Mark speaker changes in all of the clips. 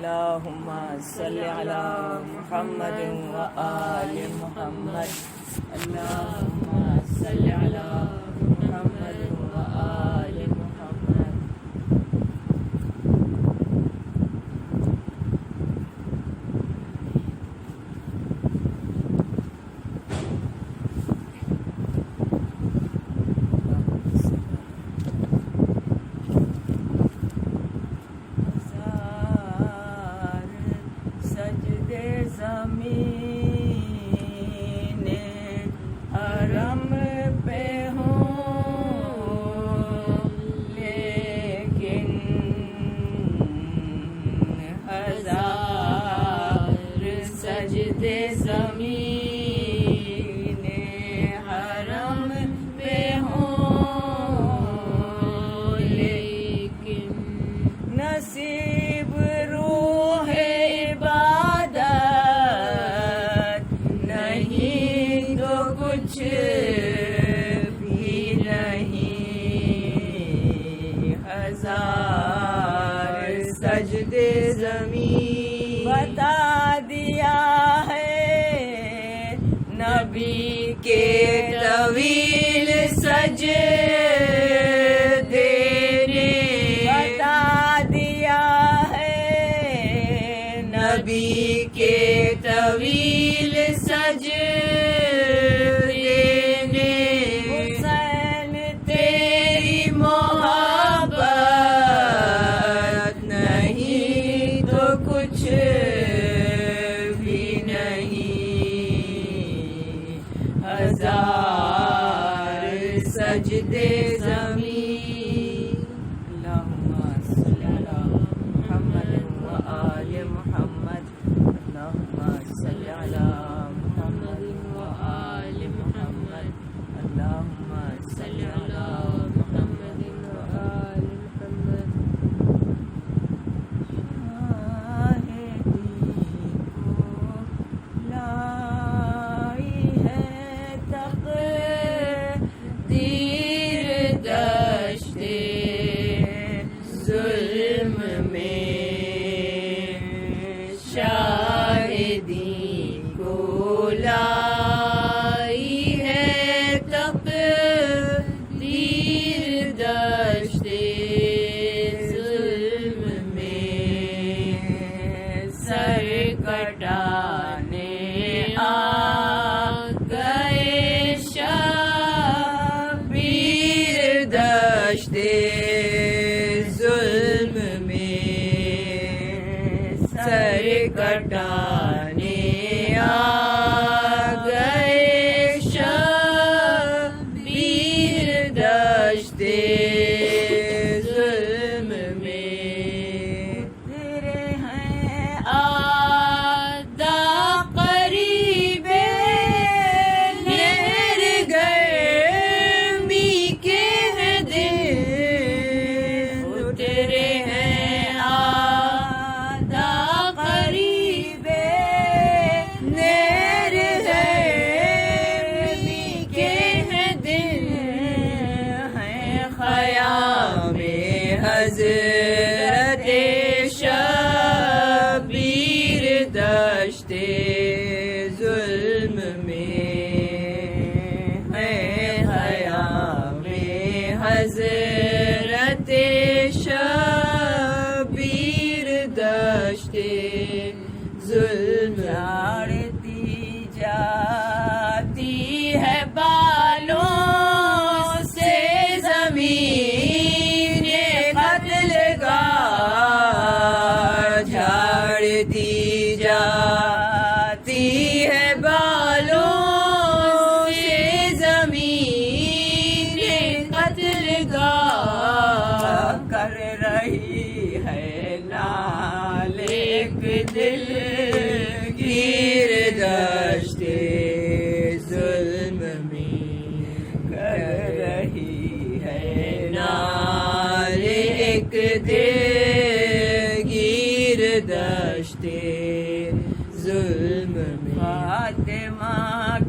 Speaker 1: اللهم صل على محمد وآل محمد اللهم صل على محمد وآل محمد زمین حرم پہ ہوں لیکن ہزار سجدے زمین حرم پہ ہوں لیکن نصیب روح کچھ بھی نہیں ہزار سجدے زمین بتا دیا ہے نبی کے طویل سجدے نے بتا دیا ہے نبی کے طویل سجدے کچھ بھی نہیں ہزار سجدے زمین اللہم صلی علی محمد وآل محمد اللہم صلی علی محمد وآل محمد اللہم صلی علی محمد وآل محمد ظلم میں شاہدی کو لائی ہے تقدیر دشت ظلم میں سر کٹانے آ گئے شبیر دشت ظلم میں سر کٹانے آ گئے شبیر دشت ظلم میں تیرے ہیں آدھا قریب نہر گرمی کے دل تیرے حضرت شبیر دشت ظلم میں ہے خیام حضرت شبیر دشت ظلم جھاڑتی جاتی ہے بالوں سے زمین جھاڑتی جاتی ہے بالوں سے زمین قتل گاہ کر رہی ہے لال ایک دل گیر دشت ظلم میں کر رہی ہے لال ایک دل گیر دشت ظلم میں فاطمہ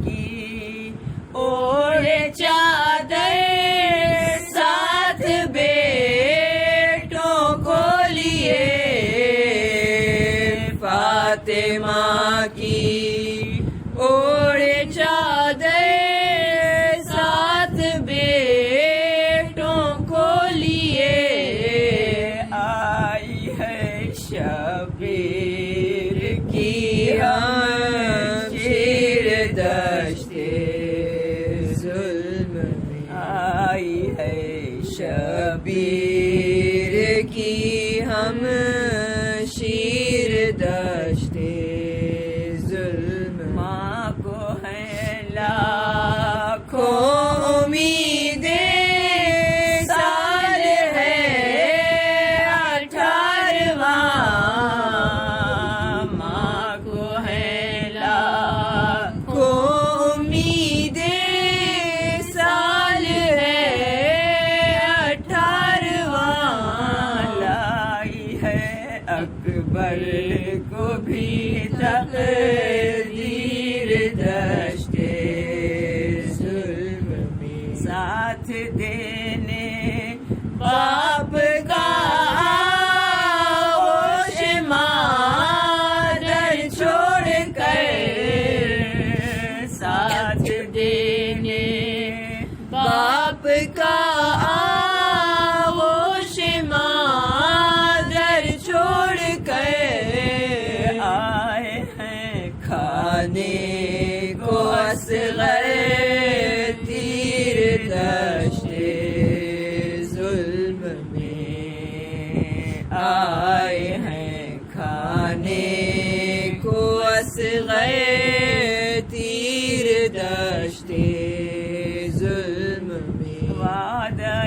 Speaker 1: کی اوڑھے چادر ساتھ بیٹوں کو لیے شبیر کی ہم شیر دشتے ظلم ماں کو ہے لاکھوں امیدیں سال ہے 18واں ماں کو ہے لاکھوں امیدیں سال ہے 18واں لائی ہے اکبر کو بھی تقدیر دشتے ظلم میں ساتھ دینے باپ کا ہوش مادر چھوڑ کر ساتھ دینے باپ کا ہوش مادر چھوڑ کر آئے ہیں کھانے کو اصغر تیر دشتے ظلم میں آئے ہیں کھانے کو اصغر تیر دشتے ظلم میں وعدہ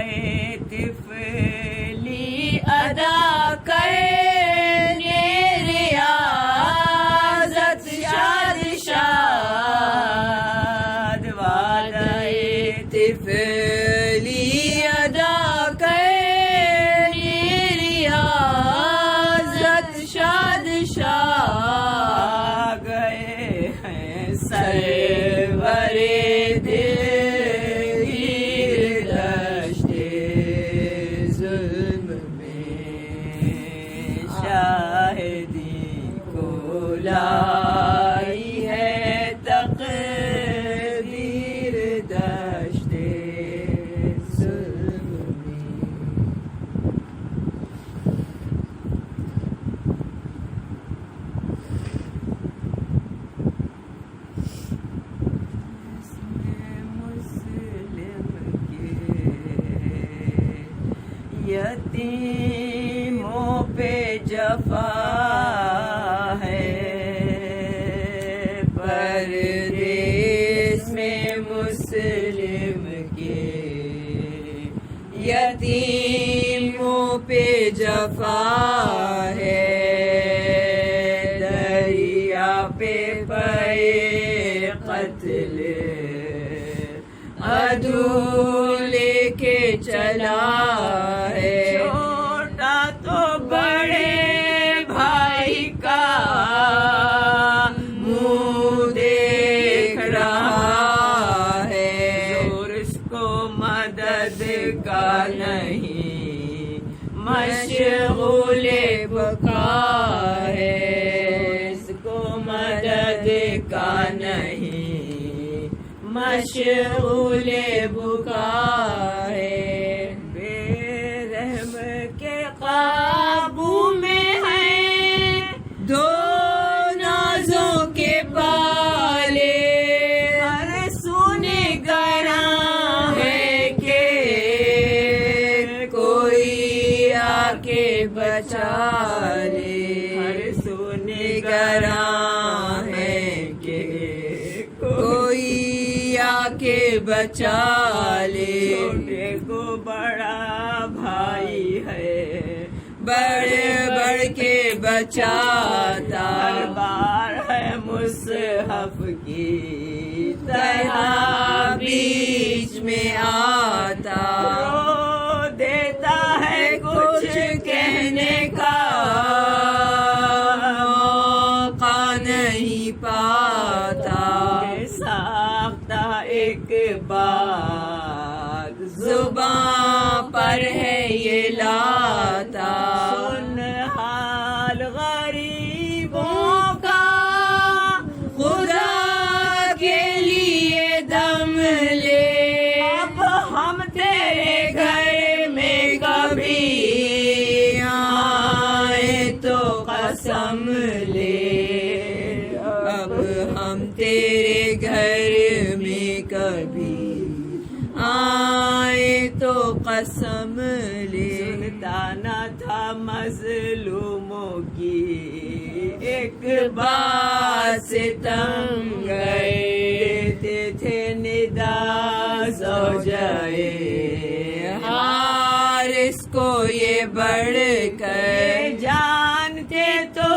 Speaker 1: طفلی ادا کرنے ریاضت شاد شاد وعدہ طفلی ادا کرنے ریاضت شاد شاد گئے ہیں سرور دل دشتے ظلم میں شاہدی کو لائی ہے تقدیر دشتے ظلم میں یتیموں پہ جفا ہے پردیس میں مسلم کے یتیموں پہ جفا ہے دریا پہ پائے قتل عدو لے کے چلا ہے چھوٹا تو بڑے بھائی کا منہ دیکھ رہا ہے اور اس کو مدد کا نہیں مشغول بقا ہے اس کو مدد کا نہیں مشغول بکا ہے بے رحم کے قابو میں ہے دو نازوں کے پالے ہر سونے گراں ہے کہ کوئی آ کے بچا لے ہر سونے گراں ہے کہ کوئی کے بچا لے چھوٹے کو بڑا بھائی ہے بڑے بڑھ کے بچاتا ہر بار ہے مصحف کی طرح بیچ میں آتا رو دیتا ہے کچھ کہنے کا موقع نہیں پاتا ایک بات زباں پر ہے یہ لاتا سن حال غریبوں کا خدا کے لیے دم لے اب ہم تیرے گھر قسم لے.
Speaker 2: سنتا نہ تھا مظلوموں کی ایک
Speaker 1: بات سے تنگ گئے.
Speaker 2: دیتے تھے ندا زوجائے
Speaker 1: حارث کو یہ بڑھ کر
Speaker 2: جانتے تو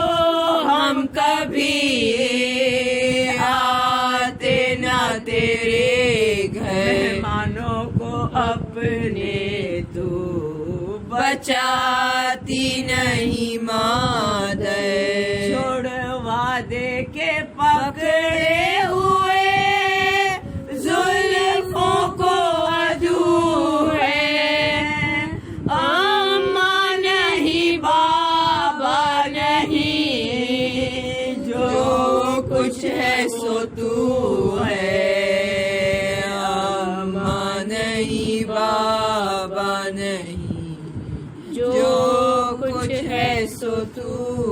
Speaker 1: ہم کبھی آتے نہ تیرے گھر.
Speaker 2: مہمانوں کو اپنے تو
Speaker 1: بچاتی نہیں مادر.
Speaker 2: چھوڑوا دے کے پکڑے
Speaker 1: ہوئے زلفوں کو عدو ہے. اماں نہیں بابا نہیں جو کچھ ہے سو تو ہے. اماں نہیں بابا نہیں جو کچھ ہے سو تو.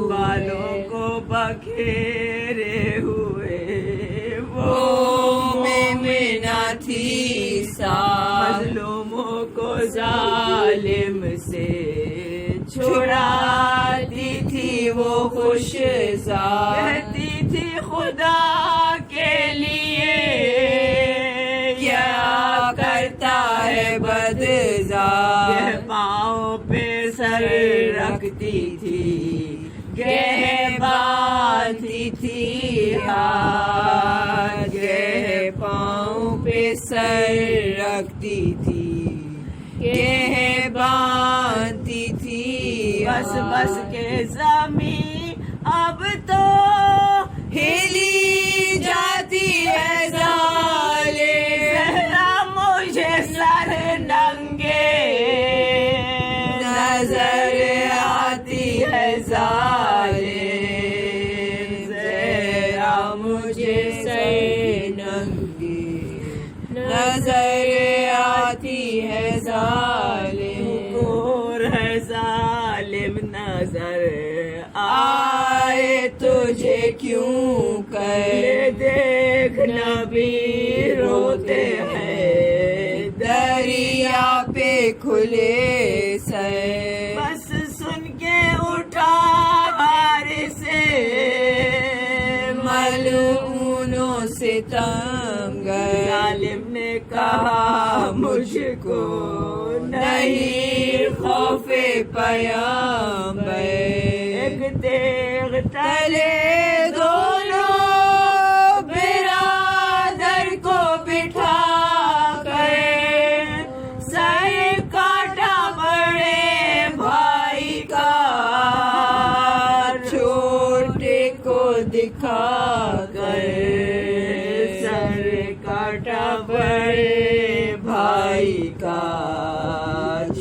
Speaker 2: بالوں کو بکھیرے ہوئے
Speaker 1: وہ میمنہ تھی صاف.
Speaker 2: مظلوموں کو ظالم سے چھڑاتی
Speaker 1: تھی وہ خوش ذات.
Speaker 2: کہتی تھی خدا کے لیے
Speaker 1: کیا کرتا ہے بدذات.
Speaker 2: یہ پاؤں پہ سر رکھتی تھی
Speaker 1: گہ باندھتی تھی ہاتھ. گہ پاؤں پہ سر رکھتی تھی گہ باندھتی تھی
Speaker 2: بس بس کے زمین اب تو
Speaker 1: ہلی جاتی ہے ظالم.
Speaker 2: ذرا مجھے سر ننگے
Speaker 1: نظر آتی ہے ظالم. ذرا مجھے سر ننگی نظر آتی ہے ظالم.
Speaker 2: اور ہے ظالم نظر
Speaker 1: آئے تجھے کیوں کر
Speaker 2: دیکھ نبی روتے ہیں
Speaker 1: دریا پہ کھلے سر.
Speaker 2: بس سن کے اٹھا ہار سے
Speaker 1: ملعونوں سے تنگ.
Speaker 2: ظالم نے کہا مجھ کو
Speaker 1: نہیں خوف پیامبر.
Speaker 2: ایک تیغ
Speaker 1: تلے دونوں برادر کو بٹھا کر سر کاٹا بڑے بھائی کا. چھوٹے کو دکھا کر سر کاٹا بڑے بھائی کا.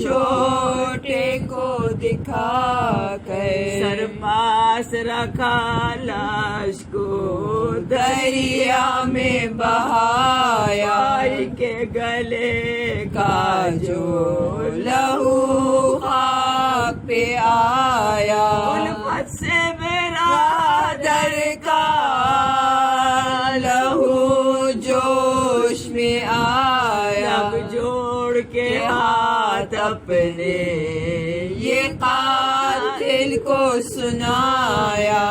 Speaker 1: چھوٹے کو دکھا کر
Speaker 2: سر پاس رکھا لاش کو
Speaker 1: دریا میں بہایا.
Speaker 2: بھائی کے گلے
Speaker 1: کا جو لہو خاک پہ آیا.
Speaker 2: الفت سے برادر کا
Speaker 1: لہو جوش میں آیا.
Speaker 2: لب جوڑ کے ہاتھ اپنے
Speaker 1: یہ قاتل کو سنایا.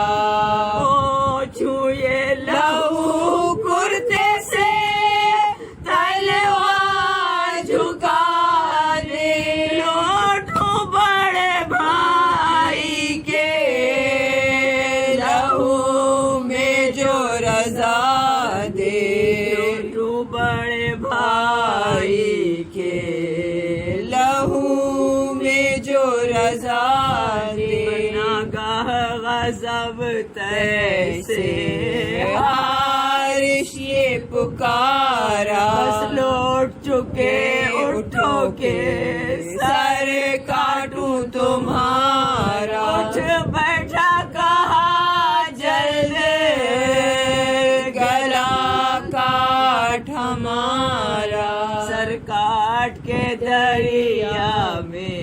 Speaker 2: چھوئے
Speaker 1: لہو کرتے سے تلوار جھکا دے.
Speaker 2: لوٹوں بڑے بھائی کے
Speaker 1: لہو میں جو رضا دے.
Speaker 2: لوٹوں بڑے بھائی
Speaker 1: کے لہو میں جو رضا دے.
Speaker 2: ناگاہ غضب تیسے
Speaker 1: حارث یہ پکارا.
Speaker 2: بس لوٹ چکے اٹھو کے
Speaker 1: سر کاٹوں تمہارا.
Speaker 2: اٹھ بیٹھا کہا جلد
Speaker 1: گلا کاٹ ہمارا.
Speaker 2: سر کاٹ کے دریا میں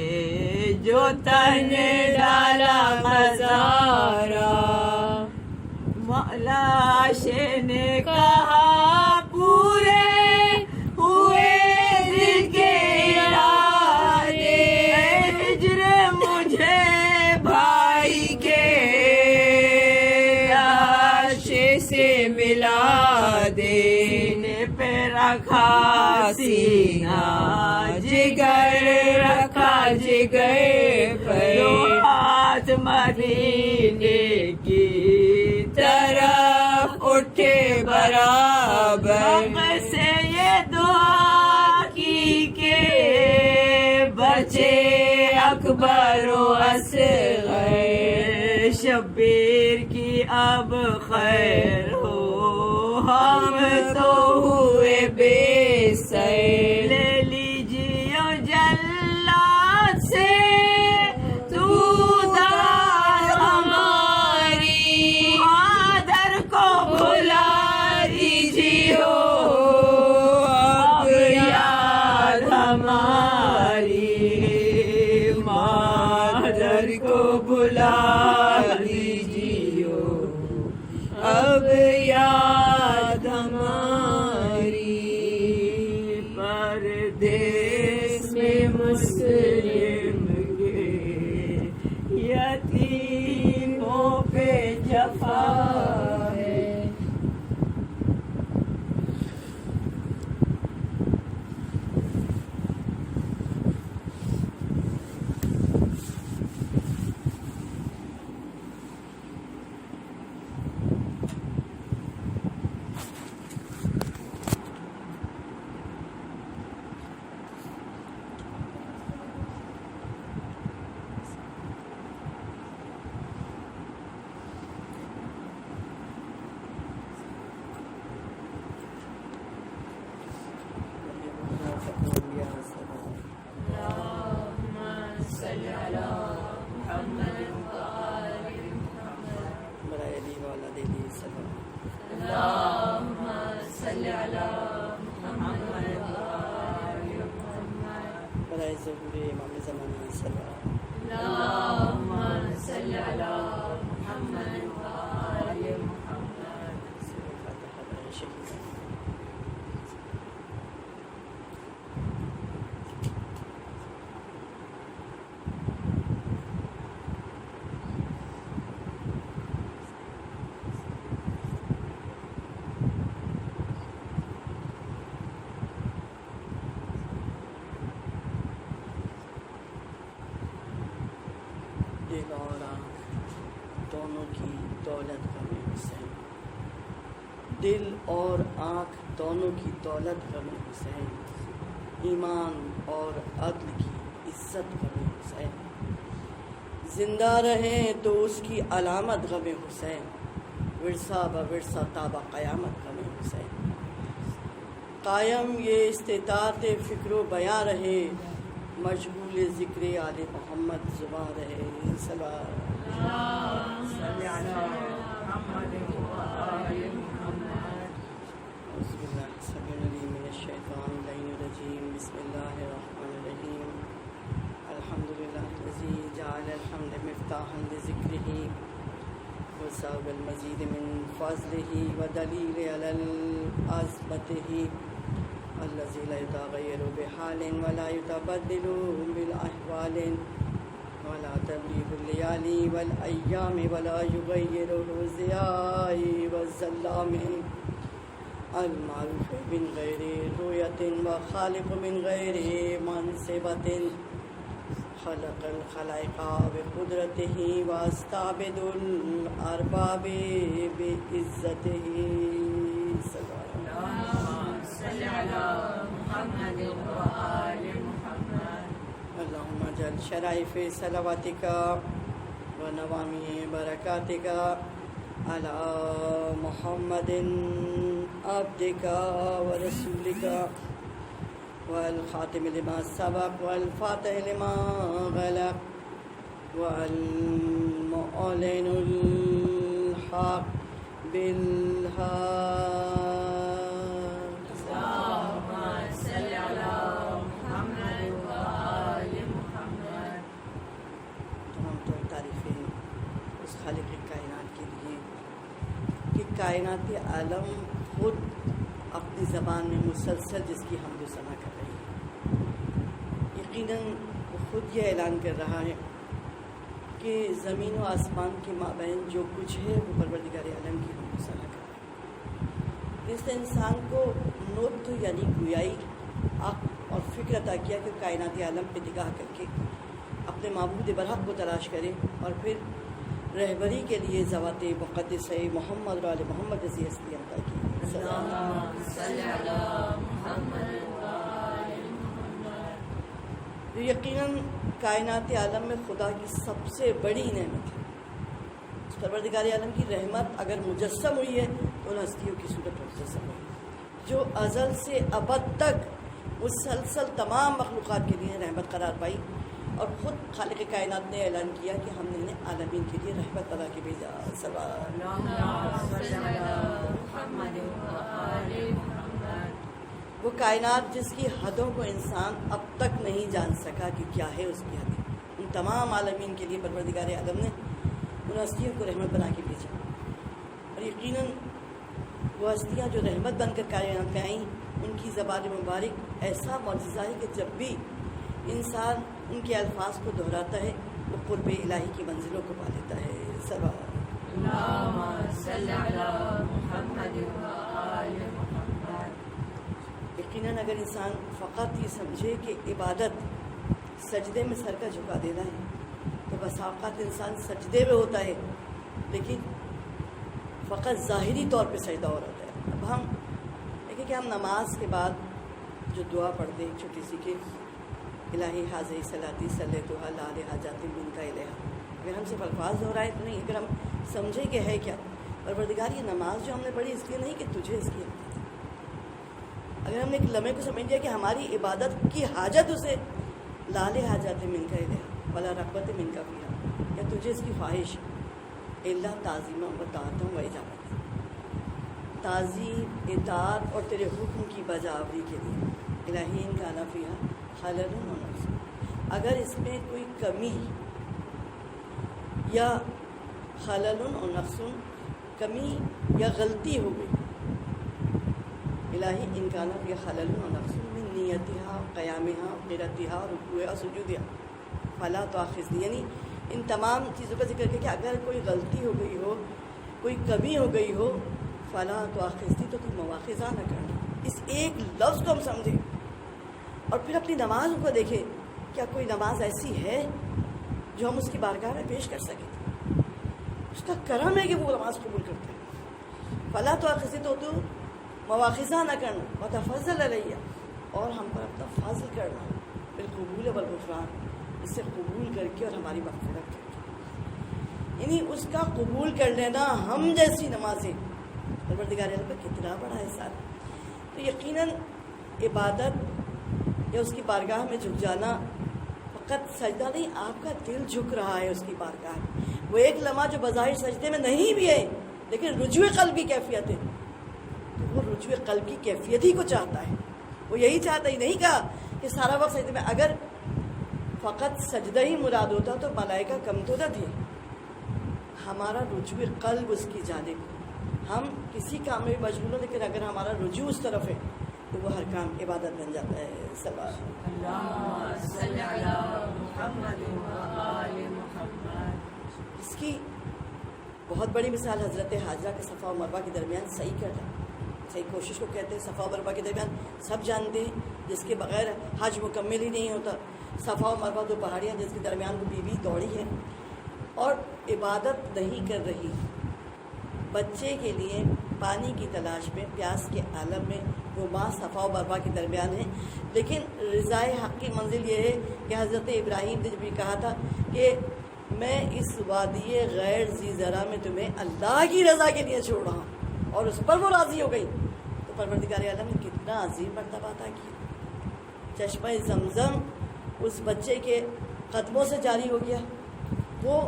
Speaker 2: جو تن ڈالا ہزارا. مولا نے کہا پورے ہوئے دل کے ارادے.
Speaker 1: رکھا سینہ جگر رکھا جگر پر
Speaker 2: ہاتھ مدینے کی
Speaker 1: طرف اٹھے برابر
Speaker 2: سے یہ دعا کی کہ بچے اکبر و اصغر شبیر کی اب خیر ہو ہم تو
Speaker 1: ہوئے بے سر
Speaker 2: لے لیجیے جلات سے تو دار ہماری مادر کو بھلا دیجیے اب یاد ہماری مادر کو بھلا دیجیے
Speaker 1: اب یاد ہماری
Speaker 2: پردیس میں مسلم کے یتیموں پہ جفا ہے
Speaker 3: امام زمانہ صلی
Speaker 1: اللہم صلی علی محمد وآل محمد.
Speaker 3: دل اور آنکھ دونوں کی دولت غم حسین، دل اور آنکھ دونوں کی دولت غم حسین، ایمان اور عدل کی عزت غم حسین، زندہ رہیں تو اس کی علامت غم حسین، ورثہ بورثہ تابع قیامت غم حسین، قائم یہ استطاعت فکر و بیاں رہے، مشغول ذکر آل محمد زباں رہے. بسم اللہ الرحمن الرحیم. الحمدللہ الذی جعل الحمد مفتاحا لذکرہ وساق المزید من فضلہ ودلیل علی عظمتہ الذي لا يتغير بحال ولا يتبدل بالأحوال ولا تبليغ الليالي والأيام ولا يغيره الضياء والظلام المعروف من غير رؤية وخالق من غير منصبة خلق الخلائق بقدرته واستعبد الأرباب بعزته.
Speaker 1: صلی علی محمد وآل محمد.
Speaker 3: اللهم اجعل شرائف صلواتك ونوامي بركاتك على محمد عبدك ورسولك والخاتم لما سبق والفاتح لما غلق والمعلن الحق بالحق. خالق کائنات کے لیے کہ کائنات عالم خود اپنی زبان میں مسلسل جس کی حمد و ثنا کر رہی ہے. یقیناً وہ خود یہ اعلان کر رہا ہے کہ زمین و آسمان کے مابین جو کچھ ہے وہ پروردگار عالم کی حمد و ثنا کر رہا ہے. جس نے انسان کو نبض یعنی گویائی عقل اور فکر عطا کیا کہ کائنات عالم پہ نگاہ کر کے اپنے معبود برحق کو تلاش کرے اور پھر رہبری کے لیے ذوات مقدس محمد اور آل محمد جیسی ہستی عطا کی. جو یقیناً کائنات عالم میں خدا کی سب سے بڑی نعمت ہے. پروردگار عالم کی رحمت اگر مجسم ہوئی ہے تو ان ہستیوں کی صورت مجسم ہوئی جو ازل سے ابد تک مسلسل تمام مخلوقات کے لیے رحمت قرار پائی، اور خود خالق کائنات نے اعلان کیا کہ ہم نے انہیں عالمین کے لیے رحمت بنا کے بھیجا. وہ کائنات جس کی حدوں کو انسان اب تک نہیں جان سکا کہ کیا ہے اس کی حدیں، ان تمام عالمین کے لیے پروردگار عالم نے ان ہستیوں کو رحمت بنا کے بھیجا. اور یقیناً وہ ہستیاں جو رحمت بن کر کائنات میں آئیں، ان کی زبان مبارک ایسا معجزہ ہے کہ جب بھی انسان ان کے الفاظ کو دہراتا ہے وہ قرب الہی کی منزلوں کو پا لیتا ہے. یقیناً اگر انسان فقط یہ سمجھے کہ عبادت سجدے میں سر کا جھکا دینا ہے تو بس اوقات انسان سجدے میں ہوتا ہے لیکن فقط ظاہری طور پہ سجدہ ہو رہتا ہے. اب ہم دیکھیں کہ ہم نماز کے بعد جو دعا پڑھتے ہیں چھوٹی سی کہ الہی حاضر صلاتی صلیت علی حاجات منک الیہا، اگر ہم صرف الفاظ دہرائیں تو نہیں، اگر ہم سمجھیں کہ ہے کیا پروردگار یہ نماز جو ہم نے پڑھی اس لیے نہیں کہ تجھے اس کی، اگر ہم نے ایک لمحے کو سمجھ لیا کہ ہماری عبادت کی حاجت اسے لال حاجات منک الیہا ولا رغبت منک فیہا، یا تجھے اس کی خواہش الا تعظیما و طاعتا و اجابتا، تعظیم اطاعت اور تیرے حکم کی بجاوری کے لیے. الہی ان کان فیہا خلل و نقص، اگر اس میں کوئی کمی یا خلل و نقص، کمی یا غلطی ہو گئی، الہی ان کان فیہا خلل و نقص من نیتہا قیامہا قراتہا رکوعہا سجودہا فلا تؤاخذنی، یعنی ان تمام چیزوں کا ذکر کیا کہ اگر کوئی غلطی ہو گئی ہو، کوئی کمی ہو گئی ہو، فلا تؤاخذنی، تو کوئی مواخذہ نہ کرنا. اس ایک لفظ کو ہم سمجھیں اور پھر اپنی نماز کو دیکھیں، کیا کوئی نماز ایسی ہے جو ہم اس کی بارگاہ میں پیش کر سکیں؟ اس کا کرم ہے کہ وہ نماز قبول کرتے ہیں. فلا تؤاخذنی، تو مواخذہ نہ کرنا، وتفضل علیہ، اور ہم پر اپنا فضل کرنا، بالقبول والغفران، اس سے قبول کر کے اور ہماری مغفرت کر کے، یعنی اس کا قبول کر لینا ہم جیسی نمازیں پروردگار عالم کا کتنا بڑا احسان. تو یقیناً عبادت یا اس کی بارگاہ میں جھک جانا فقط سجدہ نہیں، آپ کا دل جھک رہا ہے اس کی بارگاہ میں. وہ ایک لمحہ جو بظاہر سجدے میں نہیں بھی ہے لیکن رجوع قلب کی کیفیت ہے، تو وہ رجوع قلب کی کیفیت ہی کو چاہتا ہے. وہ یہی چاہتا ہی نہیں کہا کہ سارا وقت سجدے میں، اگر فقط سجدہ ہی مراد ہوتا تو ملائکہ کم تو نہ تھے. ہمارا رجوع قلب اس کی جانب، ہم کسی کام میں بھی مشغول ہو لیکن اگر ہمارا رجوع اس طرف ہے تو وہ ہر کام عبادت بن جاتا ہے. اس کی بہت بڑی مثال حضرت حاجرہ کے صفا و مروہ کے درمیان صحیح کرنا، صحیح کوشش کو کہتے ہیں. صفا و مروہ کے درمیان سب جانتے ہیں جس کے بغیر حج مکمل ہی نہیں ہوتا. صفا و مروہ دو پہاڑیاں جس کے درمیان وہ بیوی دوڑی ہے اور عبادت نہیں کر رہی، بچے کے لیے پانی کی تلاش میں پیاس کے عالم میں وہ ماں صفا و مروہ کے درمیان ہے. لیکن رضائے حق کی منزل یہ ہے کہ حضرت ابراہیم نے جب یہ کہا تھا کہ میں اس وادی غیر ذی زرع میں تمہیں اللہ کی رضا کے لیے چھوڑ رہا ہوں، اور اس پر وہ راضی ہو گئی، تو پروردگار عالم نے کتنا عظیم مرتبہ عطا کیا. چشمہ زمزم اس بچے کے قدموں سے جاری ہو گیا، وہ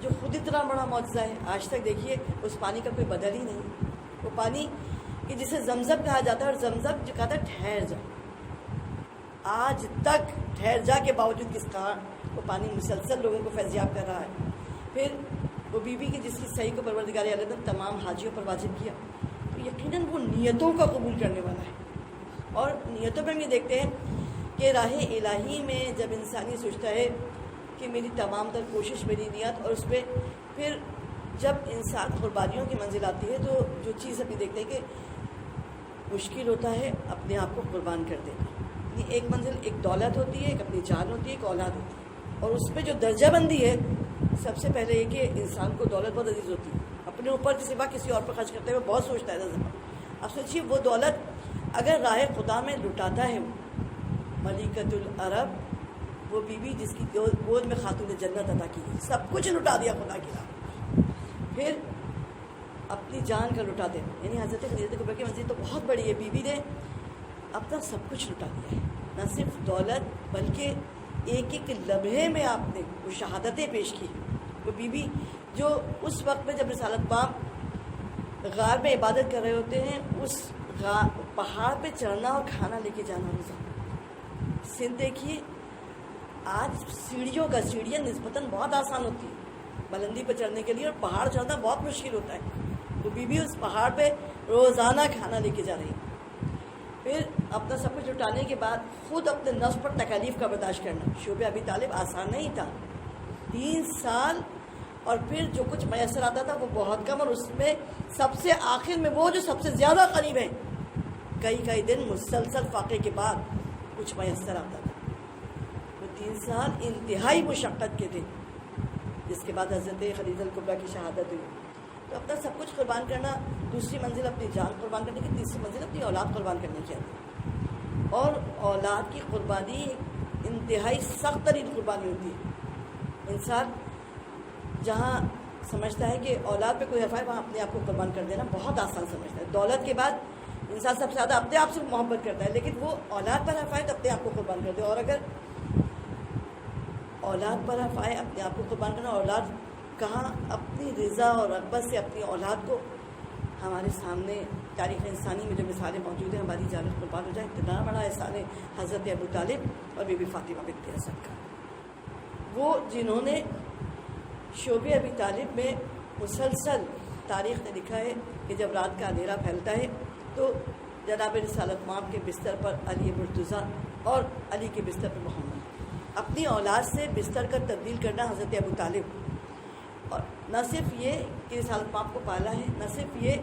Speaker 3: جو خود اتنا بڑا معجزہ ہے. آج تک دیکھیے اس پانی کا کوئی بدل ہی نہیں. وہ پانی کہ جسے زمزم کہا جاتا ہے، اور زمزم جو کہتا ہے ٹھہر جا، آج تک ٹھہر جا کے باوجود کس کا وہ پانی مسلسل لوگوں کو فیضیاب کر رہا ہے. پھر وہ بیوی کی جس کی صحیح کو پروردگار عالم نے تمام حاجیوں پر واجب کیا، تو یقیناً وہ نیتوں کا قبول کرنے والا ہے. اور نیتوں میں ہم یہ دیکھتے ہیں کہ راہ الہی میں جب انسانی سوچتا ہے کہ میری تمام تر کوشش، میری نیت، اور اس پہ پھر جب انسان قربانیوں کی منزل آتی ہے تو جو چیز ابھی دیکھتے ہیں کہ مشکل ہوتا ہے اپنے آپ کو قربان کر دینا. ایک منزل ایک دولت ہوتی ہے، ایک اپنی جان ہوتی ہے، ایک اولاد ہوتی ہے، اور اس پہ جو درجہ بندی ہے سب سے پہلے یہ کہ انسان کو دولت بہت عزیز ہوتی ہے، اپنے اوپر کے سوا کسی اور پر خرچ کرتے ہوئے بہت سوچتا ہے زمان. اب سوچیے وہ دولت اگر راہ خدا میں لٹاتا ہے ملکۃ العرب، وہ بیوی جس کی گود میں خاتون جنت عطا کی گئی، سب کچھ لٹا دیا خدا کی راہ، پھر اپنی جان کا لٹا دینا. یعنی حضرت خدیجہ کبریٰ کی منزل تو بہت بڑی ہے، بیوی نے اپنا سب کچھ لٹا دیا ہے، نہ صرف دولت بلکہ ایک ایک لمحے میں آپ نے وہ شہادتیں پیش کی. وہ بیوی جو اس وقت میں جب رسالت پاک غار میں عبادت کر رہے ہوتے ہیں، اس پہاڑ پہ چڑھنا اور کھانا لے کے جانا روزانہ. سن دیکھیے آج سیڑھیاں نسبتاً بہت آسان ہوتی ہیں بلندی پہ چڑھنے کے لیے، اور پہاڑ چڑھنا بہت مشکل ہوتا ہے. وہ بیوی اس پہاڑ پہ روزانہ کھانا لے کے جا رہی ہے. پھر اپنا سب کچھ لٹانے کے بعد خود اپنے نفس پر تکالیف کا برداشت کرنا. شعبہ ابی طالب آسان نہیں تھا، 3 سال، اور پھر جو کچھ میسر آتا تھا وہ بہت کم، اور اس میں سب سے آخر میں وہ جو سب سے زیادہ قریب ہیں، کئی دن مسلسل فاقے کے بعد کچھ میسر آتا تھا. وہ 3 سال انتہائی مشقت کے تھے، جس کے بعد حضرت خدیجہ کبریٰ کی شہادت ہوئی. تو اپنا سب کچھ قربان کرنا، دوسری منزل اپنی جان قربان کرنے کی، تیسری منزل اپنی اولاد قربان کرنے کی آتی ہے. اور اولاد کی قربانی انتہائی سخت ترین قربانی ہوتی ہے. انسان جہاں سمجھتا ہے کہ اولاد پہ کوئی حرف ہے، وہاں اپنے آپ کو قربان کر دینا بہت آسان سمجھتا ہے. دولت کے بعد انسان سب سے زیادہ اپنے آپ سے محبت کرتا ہے، لیکن وہ اولاد پر حرف ہے تو اپنے آپ کو قربان کر دے. اور اگر اولاد پر حرف ہے اپنے آپ کو قربان کرنا، اولاد کہاں اپنی رضا اور رغبت سے اپنی اولاد کو، ہمارے سامنے تاریخ انسانی میں جو مثالیں موجود ہیں، ہماری جانب قربان ہو جائے. اتنا بڑا احسان ہے حضرت ابو طالب اور بی بی فاطمہ بنت اسد کا. وہ جنہوں نے شعبہ ابی طالب میں مسلسل تاریخ نے لکھا ہے کہ جب رات کا اندھیرا پھیلتا ہے تو جناب رسالت مآب کے بستر پر علی مرتضیٰ اور علی کے بستر پر محمد. اپنی اولاد سے بستر کا تبدیل کرنا حضرت ابو طالب، اور نہ صرف یہ کہ رسالت مآب کو پالا ہے، نہ صرف یہ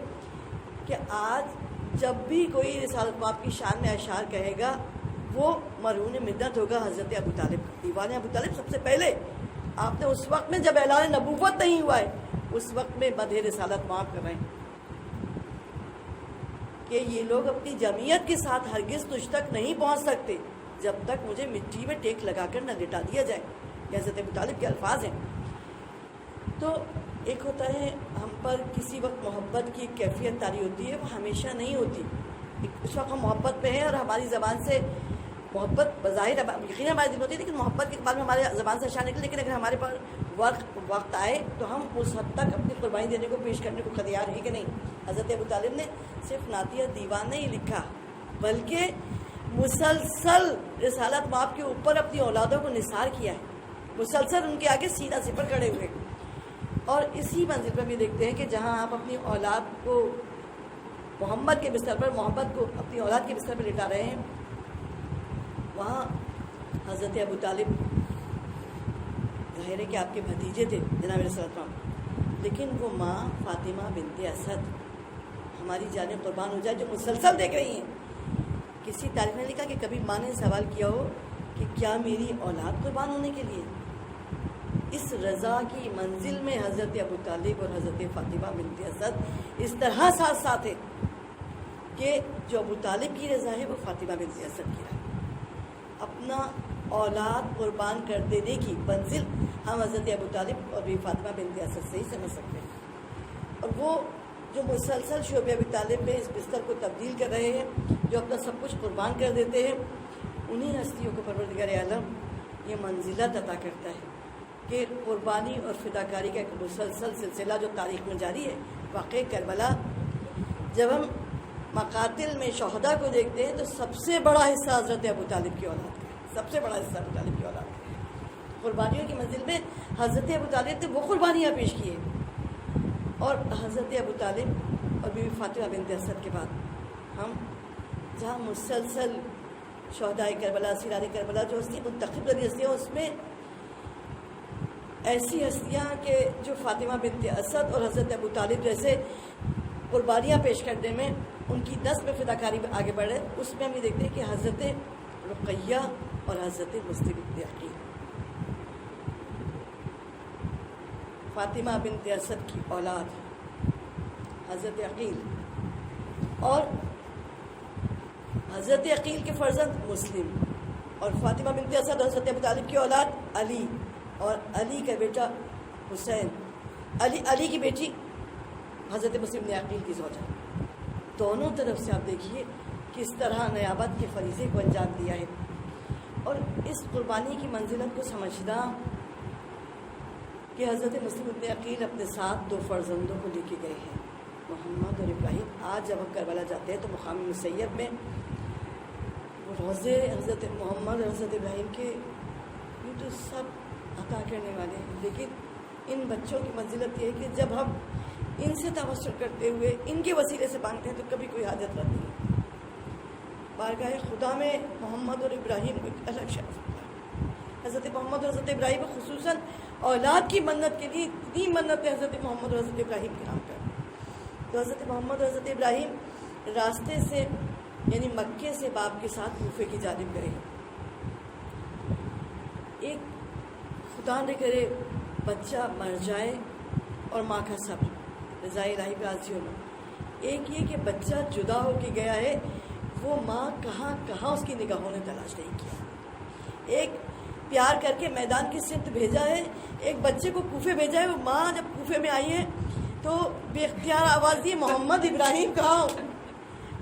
Speaker 3: کہ آج جب بھی کوئی رسالت مآب کی شان میں اشعار کہے گا وہ مرہون مدت ہوگا حضرت ابو طالب. دیوان ابو طالب سب سے پہلے آپ نے اس وقت میں جب اعلان نبوت نہیں ہوا ہے، اس وقت میں مدح رسالت مآب کر رہے ہیں کہ یہ لوگ اپنی جمعیت کے ساتھ ہرگز تجھ تک نہیں پہنچ سکتے جب تک مجھے مٹی میں ٹیک لگا کر نہ لٹا دیا جائے. یہ حضرت ابو طالب کے الفاظ ہیں. تو ایک ہوتا ہے ہم پر کسی وقت محبت کی ایک کیفیت طاری ہوتی ہے، وہ ہمیشہ نہیں ہوتی. اس وقت ہم محبت پہ ہیں اور ہماری زبان سے محبت بظاہر یقیناً ہمارے دل ہوتی ہے، لیکن محبت کے بعد میں ہمارے زبان سے اشعار نکلے. لیکن اگر ہمارے پر وقت آئے تو ہم اس حد تک اپنی قربانی دینے کو، پیش کرنے کو تیار ہے کہ نہیں. حضرت ابو طالب نے صرف نعتیہ دیوان نہیں لکھا، بلکہ مسلسل رسالت مآب کے اوپر اپنی اولادوں کو نثار کیا ہے، مسلسل ان کے آگے سینہ سپر کھڑے ہوئے. اور اسی منزل پر بھی دیکھتے ہیں کہ جہاں آپ اپنی اولاد کو محمد کے بستر پر، محمد کو اپنی اولاد کے بستر پر لٹا رہے ہیں، وہاں حضرت ابو طالب ظاہر ہے کہ آپ کے بھتیجے تھے جناب رسالت مآب، لیکن وہ ماں فاطمہ بنت اسد ہماری جانیں قربان ہو جائے جو مسلسل دیکھ رہی ہیں. کسی تاریخ نے لکھا کہ کبھی ماں نے سوال کیا ہو کہ کیا میری اولاد قربان ہونے کے لیے؟ اس رضا کی منزل میں حضرت ابو طالب اور حضرت فاطمہ بنت اسد اس طرح ساتھ ساتھ ہے کہ جو ابو طالب کی رضا ہے وہ فاطمہ بنت اسد کی رضا. اپنا اولاد قربان کر دینے کی منزل ہم حضرت ابو طالب اور بی فاطمہ بنت اسد سے ہی سمجھ سکتے ہیں. اور وہ جو مسلسل شعبہ ابی طالب میں اس بستر کو تبدیل کر رہے ہیں، جو اپنا سب کچھ قربان کر دیتے ہیں، انہی ہستیوں کو پروردگار عالم یہ منزلت عطا کرتا ہے کہ قربانی اور فداکاری کا ایک مسلسل سلسلہ جو تاریخ میں جاری ہے. واقع کربلا جب ہم مقاتل میں شہداء کو دیکھتے ہیں تو سب سے بڑا حصہ حضرت ابو طالب کی اولاد کا ہے، سب سے بڑا حصہ ابو طالب کی اولاد کا ہے. قربانیوں کی منزل میں حضرت ابو طالب نے وہ قربانیاں پیش کی ہیں. اور حضرت ابو طالب اور بی بی فاطمہ بنت اسد کے بعد ہم جہاں مسلسل شہداء کربلا، اسیران کربلا جو ہستیاں منتخب کری ہستیاں، اس میں ایسی ہستیاں کہ جو فاطمہ بنت اسد اور حضرت ابو طالب جیسے قربانیاں پیش کرنے میں ان کی نسب فداکاری میں آگے بڑھ رہے ہیں. اس میں ہم یہ دیکھتے ہیں کہ حضرت رقیہ اور حضرت مسلم ابن عقیل، فاطمہ بنت اسد کی اولاد حضرت عقیل، اور حضرت عقیل کے فرزند مسلم، اور فاطمہ بنت اسد اور حضرت ابو طالب کی اولاد علی، اور علی کا بیٹا حسین، علی کی بیٹی حضرت مسلم بن عقیل کی زوجہ. دونوں طرف سے آپ دیکھیے کس طرح نیابت کے فریضے کو انجام دیا ہے. اور اس قربانی کی منزلت کو سمجھنا کہ حضرت مسلم بن عقیل اپنے ساتھ 2 فرزندوں کو لے کے گئے ہیں، محمد اور ابراہیم. آج جب ہم کربلا جاتے ہیں تو مقام مسیب میں روزے حضرت محمد اور حضرت ابراہیم کے یہ تو سب عطا کرنے والے ہیں، لیکن ان بچوں کی منزلت یہ ہے کہ جب ہم ان سے توسل کرتے ہوئے ان کے وسیلے سے مانگتے ہیں تو کبھی کوئی حاجت رہتی ہے. بارگاہ خدا میں محمد اور ابراہیم کو ایک الگ شرف ہوتا ہے. حضرت محمد اور حضرت ابراہیم خصوصاً اولاد کی منت کے لیے اتنی منت ہے حضرت محمد اور حضرت ابراہیم کے نام پر. تو حضرت محمد اور حضرت ابراہیم راستے سے یعنی مکے سے باپ کے ساتھ کوفے کی جانب گئے. ایک خدا نہ کرے بچہ مر جائے اور ماں کا صبر رضا الہی پہ عاجزی ہونا. ایک یہ کہ بچہ جدا ہو کے گیا ہے، وہ ماں کہاں کہاں اس کی نگاہوں نے تلاش نہیں کیا. ایک پیار کر کے میدان کی سمت بھیجا ہے، ایک بچے کو کوفے بھیجا ہے. وہ ماں جب کوفے میں آئی ہے تو بے اختیار آواز دی محمد ابراہیم کہاں ہو.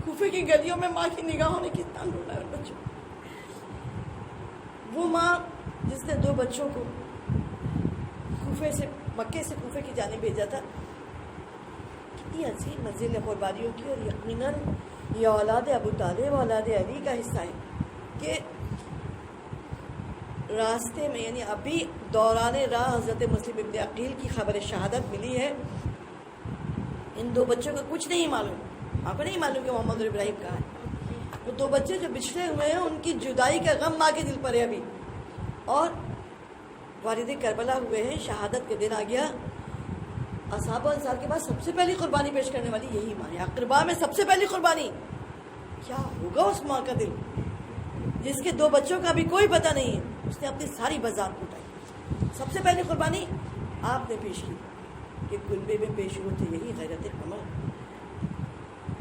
Speaker 3: کوفے کی گلیوں میں ماں کی نگاہوں نے کتنا ڈھونڈا ہے بچوں. وہ ماں جس نے 2 بچوں کو مکے سے کوفے کی جانب بھیجا تھا، کتنی عظیم منزل قربانیوں کی. اور یقیناً یہ اولاد ابو طالب اولاد علی کا حصہ ہے کہ راستے میں یعنی ابھی دوران راہ حضرت مسلم ابن عقیل کی خبر شہادت ملی ہے. ان 2 بچوں کو کچھ نہیں معلوم، آپ کو نہیں معلوم کہ محمد اور ابراہیم کہاں ہے. وہ 2 بچے جو بچھڑے ہوئے ہیں ان کی جدائی کا غم ماں کے دل پر ہے ابھی. اور والد کربلا ہوئے ہیں، شہادت کے دن آ گیا. اصحاب و انصار کے بعد سب سے پہلی قربانی پیش کرنے والی یہی ماں ہے. اقربا میں سب سے پہلی قربانی. کیا ہوگا اس ماں کا دل جس کے 2 بچوں کا بھی کوئی پتہ نہیں ہے. اس نے اپنی ساری بذات اٹھائی. سب سے پہلی قربانی آپ نے پیش کی کہ کلبے میں پیش ہوئے تھے یہی غیرت عمل.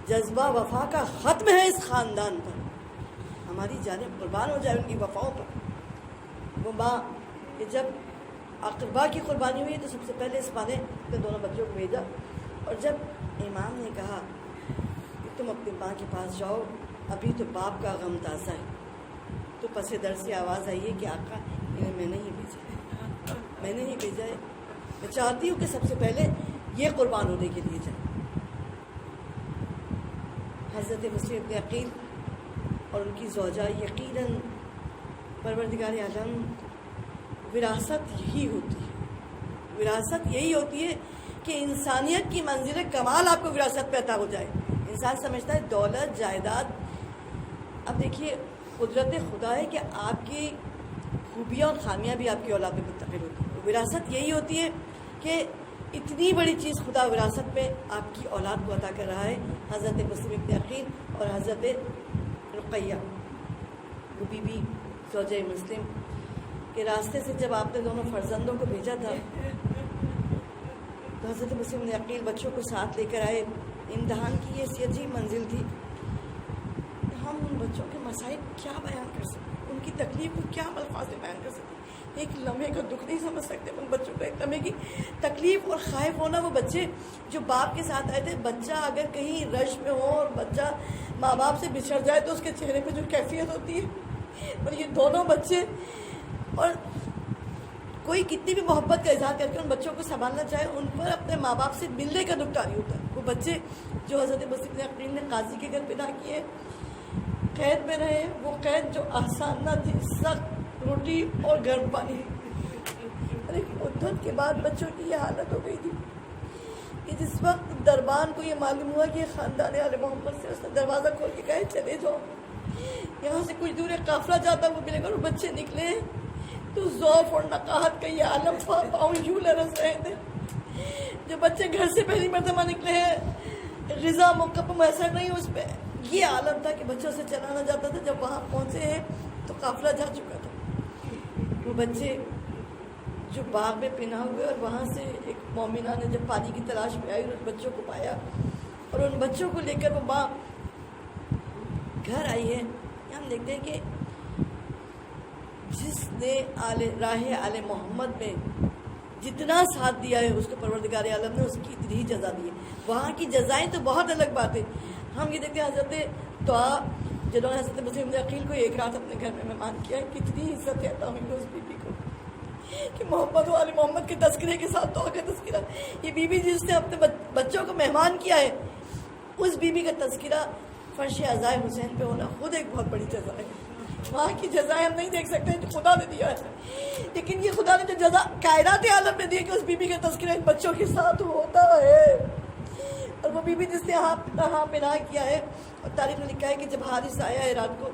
Speaker 3: جذبہ وفا کا ختم ہے اس خاندان پر. ہماری جانب قربان ہو جائے ان کی وفاؤں پر. وہ ماں کہ جب اقربا کی قربانی ہوئی تو سب سے پہلے اس ماں نے اپنے 2 بچوں کو بھیجا. اور جب امام نے کہا کہ تم اپنی ماں کے پاس جاؤ، ابھی تو باپ کا غم تازہ ہے، تو پس در سے آواز آئی ہے کہ آقا انہیں میں نے ہی بھیجا ہے. میں چاہتی ہوں کہ سب سے پہلے یہ قربان ہونے کے لیے جائے. حضرت مسلم ابن عقیل اور ان کی زوجہ یقیناً پروردگار عالم وراثت یہی ہوتی ہے. وراثت یہی ہوتی ہے کہ انسانیت کی منزل کمال آپ کو وراثت پہ عطا ہو جائے. انسان سمجھتا ہے دولت جائیداد. اب دیکھیے قدرت خدا ہے کہ آپ کی خوبیاں اور خامیاں بھی آپ کی اولاد میں منتقل ہوتی ہیں. وراثت یہی ہوتی ہے کہ اتنی بڑی چیز خدا وراثت میں آپ کی اولاد کو عطا کر رہا ہے. حضرت مسلم ابن عقیل اور حضرت رقیہ وہ بی بی زوجہ مسلم کے راستے سے جب آپ نے دونوں فرزندوں کو بھیجا تھا تو حضرت مسلم ابن عقیل بچوں کو ساتھ لے کر آئے. امتحان کی یہ عجیب منزل تھی. ہم ان بچوں کے مسائل کیا بیان کر سکتے، ان کی تکلیف کو کیا الفاظ میں بیان کر سکتے. ایک لمحے کا دکھ نہیں سمجھ سکتے ان بچوں کا. ایک لمحے کی تکلیف اور خائف ہونا. وہ بچے جو باپ کے ساتھ آئے تھے، بچہ اگر کہیں رش میں ہو اور بچہ ماں باپ سے بچھڑ جائے تو اس کے چہرے پہ جو کیفیت ہوتی ہے، اور یہ دونوں بچے، اور کوئی کتنی بھی محبت کا اظہار کر کے ان بچوں کو سنبھالنا چاہے، ان پر اپنے ماں باپ سے ملنے کا دکھ طاری ہوتا ہے. وہ بچے جو حضرت مسلم ابن عقیل نے قاضی کے گھر پناہ کیے، قید میں رہے، وہ قید جو آسان نہ تھی، سخت روٹی اور گرم پانی. اور ایک مدت کے بعد بچوں کی یہ حالت ہو گئی تھی کہ جس وقت دربان کو یہ معلوم ہوا کہ یہ خاندان آل محمد سے، اس نے دروازہ کھول کے کہا چلے جاؤ، یہاں سے کچھ دور ایک قافلہ جاتا وہ ملے گا. اور بچے نکلے تو ذوف اور نقاہت کا یہ عالم تھا. پاؤں یوں لرز رہے تھے. جو بچے گھر سے پہلی مرتبہ نکلے ہیں
Speaker 4: غذا موقع پر میسر نہیں، اس پہ یہ عالم تھا کہ بچوں سے چلا نہ جاتا تھا۔ جب وہاں پہنچے ہیں تو قافلہ جا چکا تھا۔ وہ بچے جو باغ میں پنہا ہوئے، اور وہاں سے ایک مومنہ نے جب پانی کی تلاش میں آئی اور ان بچوں کو پایا، اور ان بچوں کو لے کر وہ ماں گھر آئی ہے۔ ہم دیکھتے ہیں کہ جس نے راہ آل محمد میں جتنا ساتھ دیا ہے اس کو پروردگار عالم نے اس کی اتنی ہی جزا دی ہے۔ وہاں کی جزائیں تو بہت الگ بات ہے۔ ہم یہ دیکھتے ہیں حضرت دعا جنہوں نے حضرت مسلم عقیل کو ایک رات اپنے گھر میں مہمان کیا ہے، کتنی عزت ہے تعمیر اس بی بی کو کہ محمد و آل محمد کے تذکرے کے ساتھ دعا کا تذکرہ۔ یہ بی بی جس نے اپنے بچوں کو مہمان کیا ہے، اس بی بی کا تذکرہ فرش عزائے حسین پہ ہونا خود ایک بہت بڑی جزا ہے۔ وہاں کی جزائیں ہم نہیں دیکھ سکتے جو خدا نے دیا ہے، لیکن یہ خدا نے جو جزا کائنات عالم نے دی کہ اس بی بی کا تذکرہ ان بچوں کے ساتھ ہوتا ہے۔ اور وہ بی بی جس نے یہاں پناہ کیا ہے، اور تاریخ میں لکھا ہے کہ جب حارث آیا ہے رات کو،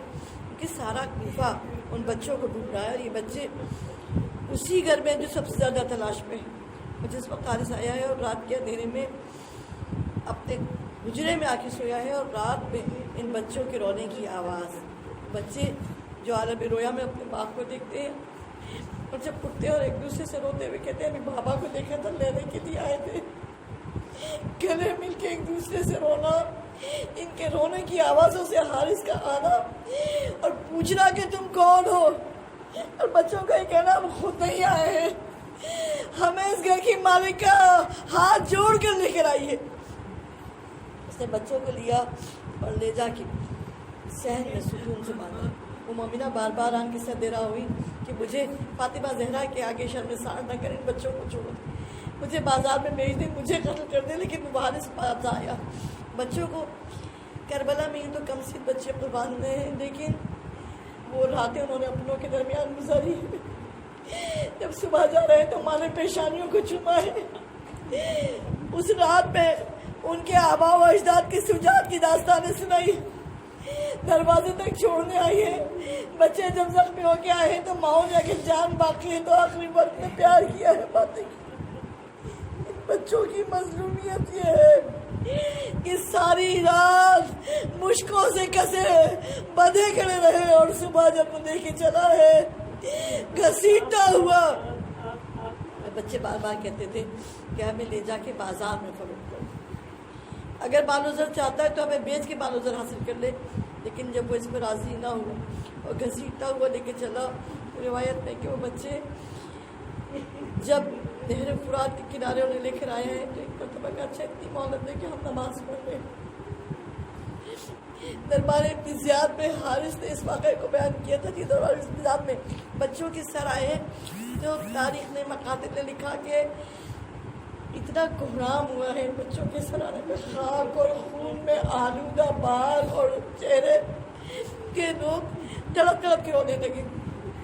Speaker 4: کہ سارا کوفہ ان بچوں کو ڈھونڈ رہا ہے، اور یہ بچے اسی گھر میں جو سب سے زیادہ تلاش میں ہے۔ جس وقت حارث آیا ہے اور رات کے اندھیرے میں اپنے حجرے میں آ کے سویا ہے، اور رات میں ان بچوں کے رونے کی آواز، بچے جو عالم رویا میں اپنے باپ کو دیکھتے ہیں، اور جب اٹھتے ہیں اور ایک دوسرے سے روتے ہوئے کہتے ہیں ابھی بابا کو دیکھا تھا، لینے کے لیے آئے تھے، گلے مل کے ایک دوسرے سے رونا، ان کے رونے کی آوازوں سے حارث کا آنا، اور پوچھنا کہ تم کون ہو، اور بچوں کا یہ کہنا ہم خود نہیں آئے ہیں، ہمیں اس گھر کی مالک کا ہاتھ جوڑ کر لے کر آئیے۔ اس نے بچوں کو لیا اور لے جا کے صحن میں سکون سے باندھا۔ وہ مومنہ بار بار آن کے صدرہ ہوئی کہ مجھے فاطمہ زہرا کے آگے شرمسار نہ کریں، بچوں کو چھوڑ دیں، مجھے بازار میں بھیج دیں، مجھے قتل کر دیں، لیکن حارث پاس آیا۔ بچوں کو کربلا میں تو کم سے بچے قربان ہوئے ہیں، لیکن وہ راتیں انہوں نے اپنوں کے درمیان گزاری۔ جب صبح جا رہے تو ماں نے پیشانیوں کو چوما ہے۔ اس رات میں ان کے آبا و اجداد کی شجاعت کی داستانیں سنائی، دروازے تک چھوڑنے آئی ہے۔ بچے جب زخمی ہو کے آئے ہیں تو ماں نے اگر جان باقی ہے تو آخری وقت میں پیار کیا ہے، باتیں کی۔ بچوں کی مظلومیت یہ ہے کہ ساری رات مشکوں سے کسے بدھے کھڑے رہے، اور صبح جب لے کے چلا ہے گھسیٹا ہوا۔ بچے بار بار کہتے تھے کہ ہمیں لے جا کے بازار میں فروخت کرو، اگر مال و زر چاہتا ہے تو ہمیں بیچ کے مال و زر حاصل کر لے، لیکن جب وہ اس پر راضی نہ ہوا اور گھسیٹتا ہوا لے کے چلا۔ روایت میں کہ وہ بچے جب نہر فرات کے کنارے انہیں لے کر آئے ہیں تو ایک مرتبہ کا اچھا اتنی مہلت ہے کہ ہم نماز پڑھ رہے ہیں۔ دربار ابن زیاد میں حارث نے اس واقعے کو بیان کیا تھا کہ دربار ابن زیاد میں بچوں کے سر آئے ہیں، جو تاریخ نے مکاتب نے لکھا کہ اتنا کوہرام ہوا ہے بچوں کے سر آنے میں، خاک اور خون میں آلودہ بال اور چہرے کے لوگ تڑپ تڑپ کے رونے لگے۔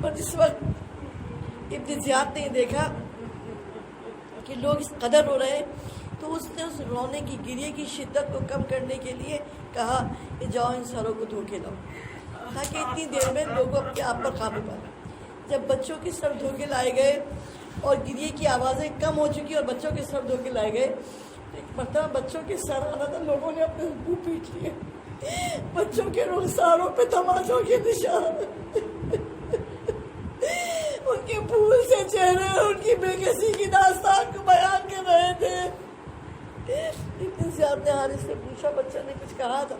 Speaker 4: اور جس وقت ابن زیاد نے دیکھا کہ لوگ اس قدر رو رہے ہیں تو اس نے اس رونے کی گریے کی شدت کو کم کرنے کے لیے کہا کہ جاؤ ان سروں کو دھو کے لاؤ، تاکہ اتنی دیر میں لوگوں اپنے آپ پر قابو پائے۔ جب بچوں کے سر دھو کے لائے گئے اور گریے کی آوازیں کم ہو چکی اور بچوں کے سر دھو کے لائے گئے، ایک مرتبہ بچوں کے سر آنا تھا، لوگوں نے اپنے منہ پیٹ لیے، بچوں کے رخساروں پہ تماشوں کے نشان، ان کے پھول سے چہرے ان کی بے کسی کی داستان کو بیان کر رہے تھے۔ اتنی زیادہ نے حارث سے پوچھا، بچہ نے کچھ کہا تھا؟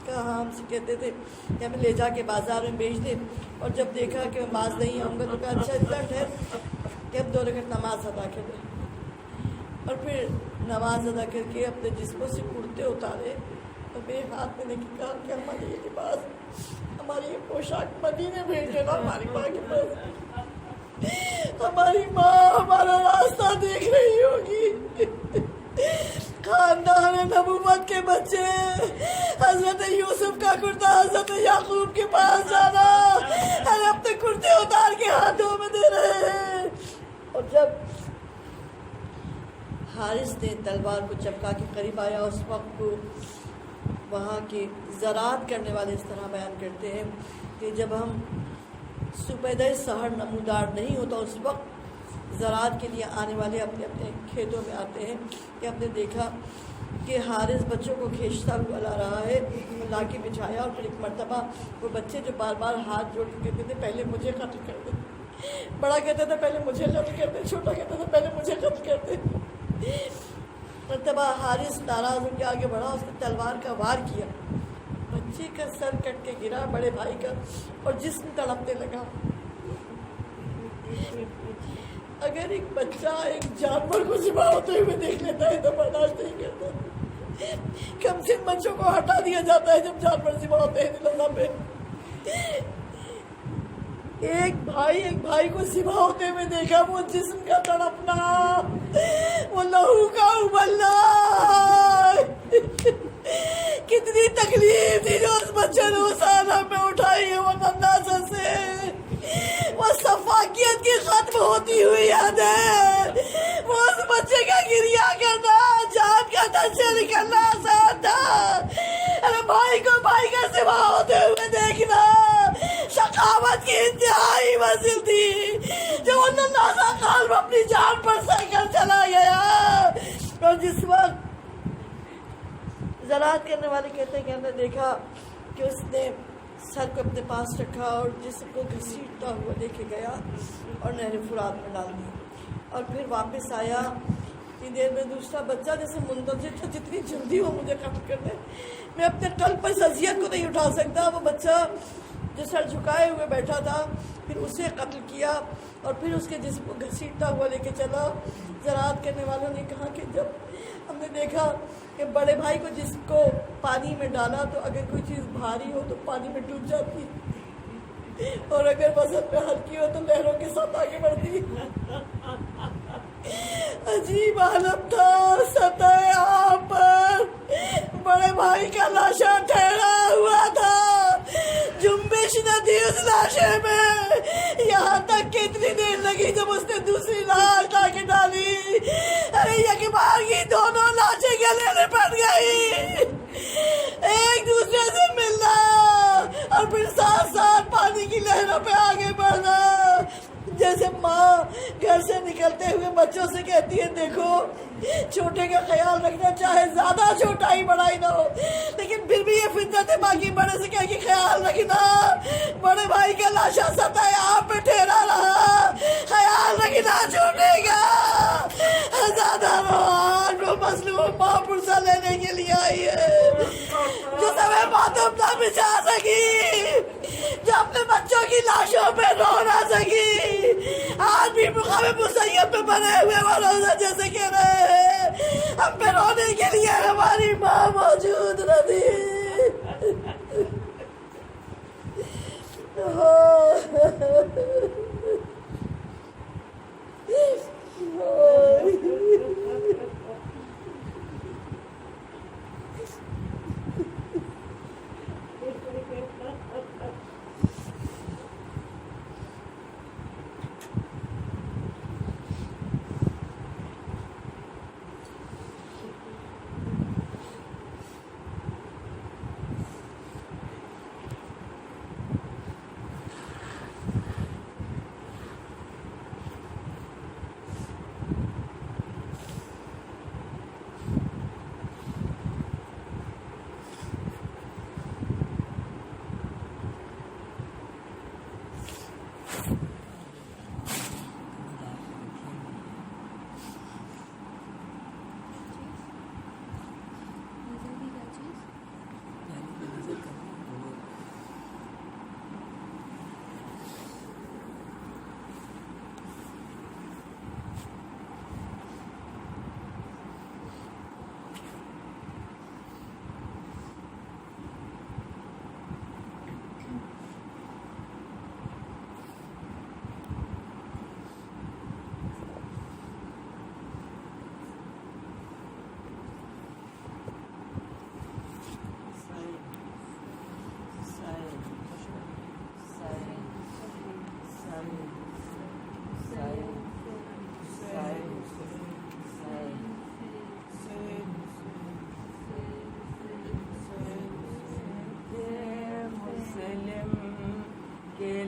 Speaker 4: کہا ہاں، ہم سے کہتے تھے کہ ہمیں لے جا کے بازار میں بیچ دیں، اور جب دیکھا کہ میں باز نہیں آؤں گا تو کہا اچھا اتنا ٹھہر کہ ہم 2 رکعت نماز ادا کر دیں، اور پھر نماز ادا کر کے اپنے جسموں سے کرتے اتارے اور میرے ہاتھ میں لے کے کہا کہ ہماری یہ لباس، ہماری یہ پوشاک مدینے بھیج دینا، ہماری ماں کے پاس، ہماری ماں ہمارا راستہ دیکھ رہی ہوگی۔ خاندان نبوت کے بچے حضرت یوسف کا کرتا حضرت یعقوب کے پاس جانا، ارے اپنے کرتے اتار کے ہاتھوں میں دے رہے ہیں۔ اور جب حارث نے تلوار کو چپکا کے قریب آیا، اس وقت کو وہاں کے زراعت کرنے والے اس طرح بیان کرتے ہیں کہ جب ہم صبح سحر نمودار نہیں ہوتا اس وقت زراعت کے لیے آنے والے اپنے اپنے کھیتوں میں آتے ہیں کہ ہم نے دیکھا کہ حارث بچوں کو کھینچتا ہوا لا رہا ہے، لا کے بچھایا، اور پھر ایک مرتبہ وہ بچے جو بار بار ہاتھ جوڑ کے کہتے تھے پہلے مجھے قتل کر دے، بڑا کہتا تھا پہلے مجھے قتل کر دے، چھوٹا کہتا تھا پہلے مجھے قتل کر دے۔ مرتبہ حارث ناراض ہو کے آگے بڑھا، اس نے تلوار کا وار کیا، بچے کا سر کٹ کے گرا، بڑے بھائی کا، اور جسم تڑپنے لگا۔ اگر ایک بچہ ایک جانور کو ذبح ہوتے ہوئے دیکھ لیتا ہے تو برداشت نہیں کرتا، کم سے کم بچوں کو ہٹا دیا جاتا ہے جب جانور ذبح ہوتے ہیں دلوں پہ۔ ایک بھائی کو ذبح ہوتے ہوئے دیکھا، وہ جسم کا تڑپنا، وہ لہو کا ابلنا، کتنی تکلیف تھی جو اس بچے نے اس عالم میں اٹھائی ہے، وہ ننھا سا سے وہ صفاقیت کی ختم ہوتی ہوئی یاد ہے، وہ اس بچے کا گریہ کرنا، جان کا درجہ نکلنا آسان تھا، ارے بھائی کو بھائی کا ذبح ہوتے ہوئے دیکھنا شقاوت کی انتہائی منزل تھی، جو وہ ننھا سا قلب اپنی جان پر سہ کر چلا گیا۔ اور جس وقت زراعت کرنے والے کہتے ہیں کہ ہم نے دیکھا کہ اس نے سر کو اپنے پاس رکھا اور جسم کو گھسیٹتا ہوا لے کے گیا اور نہر فرات میں ڈال دی، اور پھر واپس آیا۔ اتنی دیر میں دوسرا بچہ جیسے منتظر تھا جتنی جلدی وہ مجھے قتل کر دے، میں اپنے قلب پر اس اذیت کو نہیں اٹھا سکتا۔ وہ بچہ جو سر جھکائے ہوئے بیٹھا تھا، پھر اسے قتل کیا اور پھر اس کے جسم کو گھسیٹتا ہوا لے کے چلا۔ زراعت کرنے والوں نے کہا کہ جب ہم نے دیکھا کہ بڑے بھائی کو جس کو پانی میں ڈالا تو اگر کوئی چیز بھاری ہو تو پانی میں ڈوب جاتی، اور اگر وزن پہ ہلکی ہو تو لہروں کے ساتھ آگے بڑھتی۔ عجیب عالم تھا، سطح آب پر بڑے بھائی کا لاشا ٹھہرا ہوا تھا، جنبش نہ تھی اس لاشے میں، یہاں تک کہ اتنی دیر لگی جب اس نے دوسری لاش لا کے ڈالی، ارے یک بار کی دونوں لاشیں گلے لپٹ گئی، ایک دوسرے سے ملنا اور پھر ساتھ ساتھ پانی کی لہروں پہ آگے بڑھنا، جیسے ماں گھر سے نکلتے ہوئے بچوں سے کہتی ہے دیکھو چھوٹے کا خیال رکھنا، چاہے زیادہ چھوٹا ہی بڑا ہی نہ ہو، لیکن پھر بھی یہ فطرت ہے باقی بڑے سے کہہ کے خیال رکھنا۔ بڑے بھائی کا لاشا سطح آپ پہ ٹھہرا رہا، خیال رکھنا چھوٹے کا۔ زیادہ روحان کو مظلوم ماں پرسہ لینے کے لیے آئی ہے، جو سمیں ماتم نہ بچا سکی، جو اپنے بچوں کی لاشوں پہ رو نہ سکی، آج بھی مقام مسیب پہ بنے ہوئے وہ روزہ جیسے کہہ رہے ہیں ہم پہ رونے کے لیے ہماری ماں موجود نہ تھی۔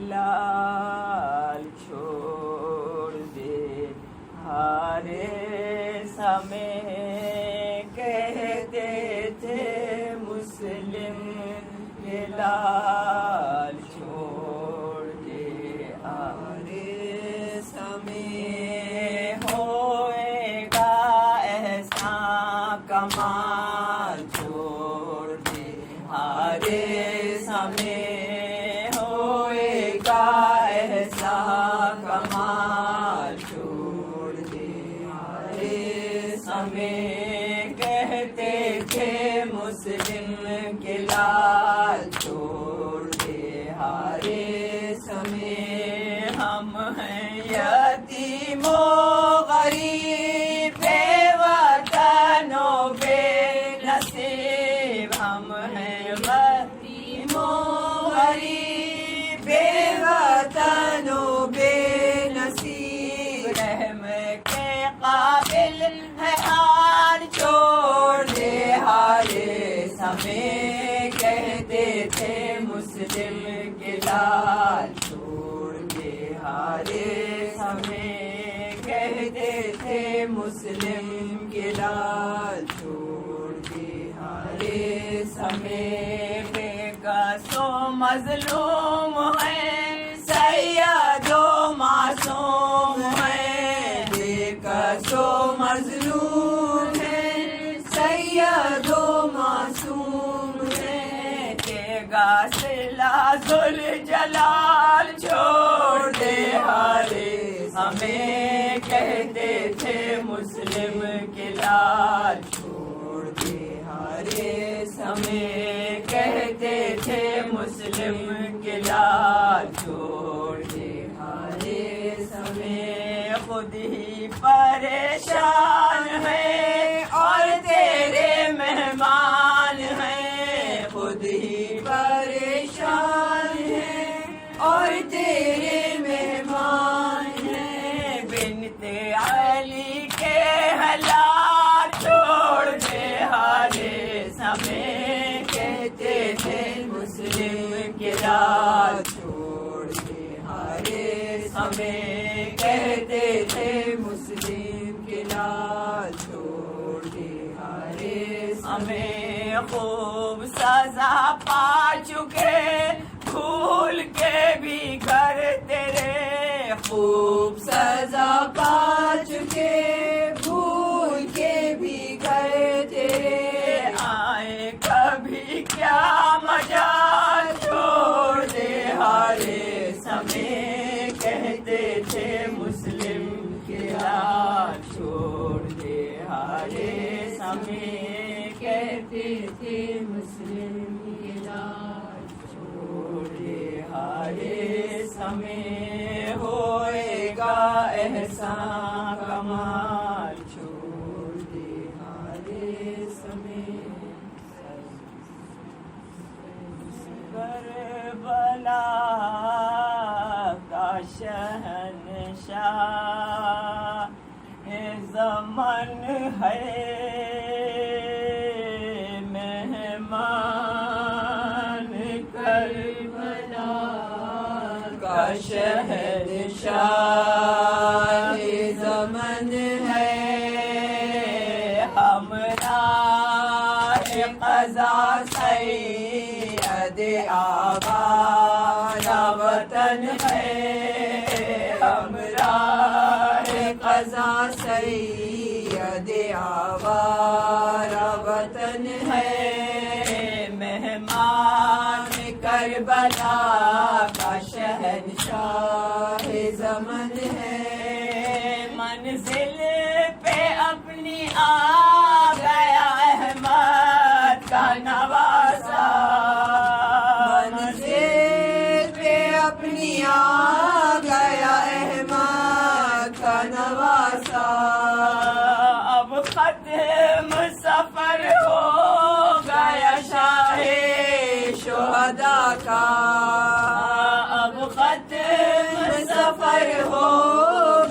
Speaker 2: لال چھوڑ دے ہارے سمے کہتے
Speaker 1: جلال چھوڑ دے حارث ہمیں ہوئے گا ایسا کمال چھوڑ دے حارث ہمیں ہوئے گا ایسا کمال چھوڑ دے حارث ہمیں کہتے تھے مسلم کے لال چھوڑ دے حارث ہمیں ہم ہیں یتیم و غریب بے وطن و بے نصیب ہم ہیں یتیم و غریب بے وطن و بے نصیب رحم کے قابل ہے آن چھوڑ دے حارث ہمیں کہتے تھے مسلم کے لال چھوڑ دے حارث ہمیں کہتے تھے مسلم کے لال چھوڑ دے حارث ہمیں بے کس و مظلوم ہے سید و معصوم ہے بے کس و مظلوم ہے سید و معصوم ہے گا سلا ذوالجلال چھوڑ دے حارث ہمیں کہتے تھے مسلم کے لال چھوڑ دے حارث ہمیں کہتے تھے مسلم کے لال چھوڑ دے حارث ہمیں خود ہی پریشان ہے اور تیرے مہمان ہیں خود ہی پریشان ہے اور تیرے مہمان ہیں بنت علی کے حلال چھوڑ دے حارث ہمیں کہتے تھے مسلم کے لال چھوڑ دے حارث ہمیں کہتے تھے مسلم کے لال چھوڑ دے حارث ہمیں خوب سزا پا چکے بھول کے بھی گھر تیرے خوب سزا پا چکے بھول کے بھی گھر تیرے آئے کبھی کیا مجال چھوڑ دے حارث ہمیں کہتے تھے مسلم کے لال چھوڑ دے حارث ہمیں کہتے تھے مسلم کے لال چھوڑ دے حارث ہمیں ہوئے گا احسان کمال چھوڑ دے حارث ہمیں کربلا کا شہنشاہ زمن ہے مہمان کربلا کا شہنشاہ زمن ہے ہمراہ قضا سید آباد وطن ہے ہمراہ قضا سید آباد وطن ہے مہمان کربلا کا شہنشاہ زمن ہے منزل پہ اپنی آ گیا احمد کا نواسا منزل پہ اپنی آ گیا احمد کا نواسا اب ختم سفر ہو گیا شاہ شہداء کا اب ختم سفر ہو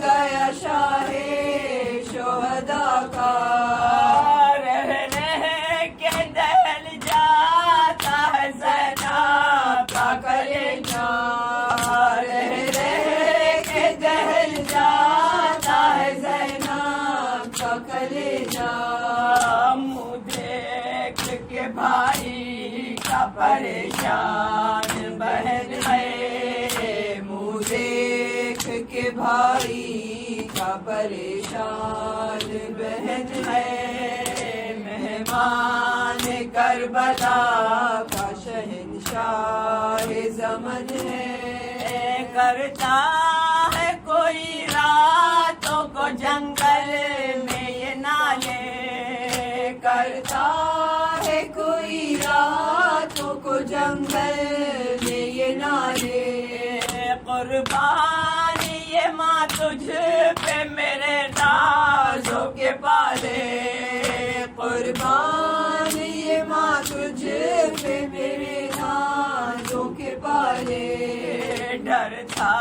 Speaker 1: گیا شاہ شہداء کا رہ کے دہل جاتا ہے زینب کا کلیجہ رہ کے دہل جاتا ہے زینب کا کلیجہ منہ دیکھ کے بھائی کا پریشان بہن ہے، منہ دیکھ کے بھائی کا پریشان بہن ہے، مہمان کربلا کا شہنشاہ زمن ہے،
Speaker 2: کرتا ہے کوئی راتوں کو جنگل میں یہ نالے،
Speaker 1: کرتا ہے کوئی راتوں کو جنگل میں یہ نالے،
Speaker 2: قربان یہ ماں تجھ پہ میرے نازوں کے پالے،
Speaker 1: قربان یہ ماں تجھ پہ میرے نازوں کے پالے،
Speaker 2: ڈر تھا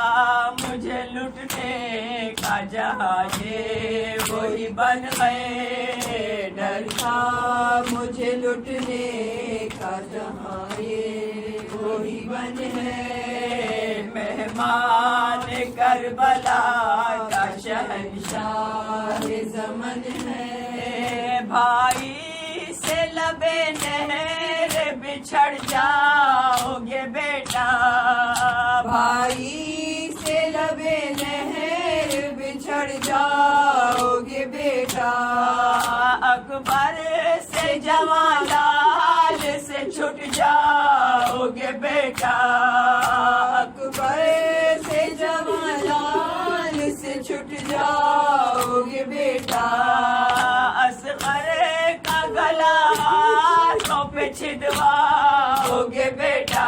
Speaker 2: مجھے لٹنے کا جہاں یہ وہی بن گئے،
Speaker 1: ڈر تھا مجھے لٹنے کا جہاں یہ وہی بن ہے،
Speaker 2: مہمان کربلا کا
Speaker 1: شہنشاہ زمن ہے،
Speaker 2: بھائی سے لبے نہر بچھڑ جاؤ گے بیٹا،
Speaker 1: بھائی سے لبے نہر بچھڑ جاؤ گے بیٹا،
Speaker 2: اکبر سے جوان لال سے چھٹ جاؤ گے بیٹا،
Speaker 1: اکبر سے جوان لال سے چھٹ جاؤ گے بیٹا،
Speaker 2: اصغر کا گلا ہاتھوں پہ چھدواؤ گے بیٹا،